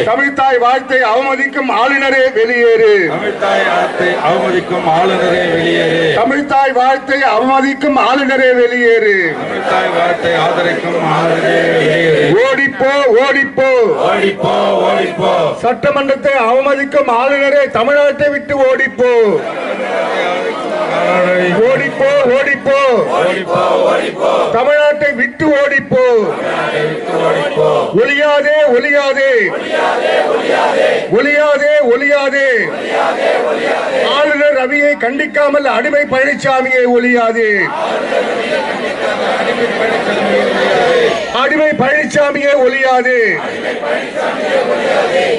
தமிழ்தாய் வாழ்த்தை அவமதிக்கும் ஆளுநரே வெளியேறு. தமிழ்தாய் வாழ்த்தை அவமதிக்கும் ஆளுநரே வெளியேறு. தமிழ்தாய் வாழ்த்தை அவமதிக்கும் ஆளுநரே வெளியேறு. தமிழ்தாய் வாழ்த்தை ஆதரிக்கும் ஆளுநரே வெளியேறு. ஓடிப்போ ஓடிப்போ ஓடிப்போ ஓடிப்போ. சட்டமன்றத்தை அவமதிக்கும் ஆளுநரே தமிழ்நாட்டை விட்டு ஓடிப்போ. ஓடிப்போ ஓடிப்போ ஓடிப்போ ஓடிப்போ. தமிழ்நாட்டை விட்டு ஓடிப்போ. ஒளியாதே ஒளியாதே ஒளியாதே ஒளியாதே. ஆளுநர் ரவியை கண்டிக்காமல் அடிமை பழனிசாமியை ஒளியாதே. அடிமை பழனிசாமியை ஒளியாதே.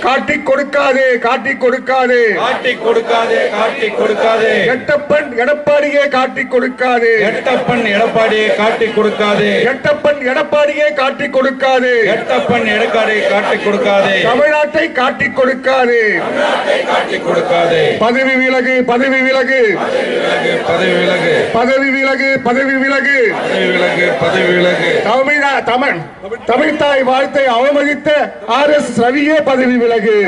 காட்டிக் கொடுக்காதே காட்டிக் கொடுக்காதே. காட்டிக் கொடுக்காதே காட்டிக் கொடுக்காதே. எட்டப்பன் எடப்பாடியே காட்டிக் கொடுக்காதே. எட்டப்பன் எடப்பாடியை காட்டிக் கொடுக்காதே. எட்டப்பன் எடப்பாடியே காட்டிக் கொடுக்காதே. எட்டப்பன் எடப்பாடியை காட்டிக் கொடுக்காதே. தமிழ்நாட்டை காட்டிக் கொடுக்காதே. காட்டிக் கொடுக்காதே. பதவி விலகு பதவி விலகு பதவி விலகு பதவி விலகு பதவி விலகு பதவி விலகு பதவி விலகு. தமிழ்தாய் வாழ்த்தை அவமதித்த RS ரவியே பதவி விலகு.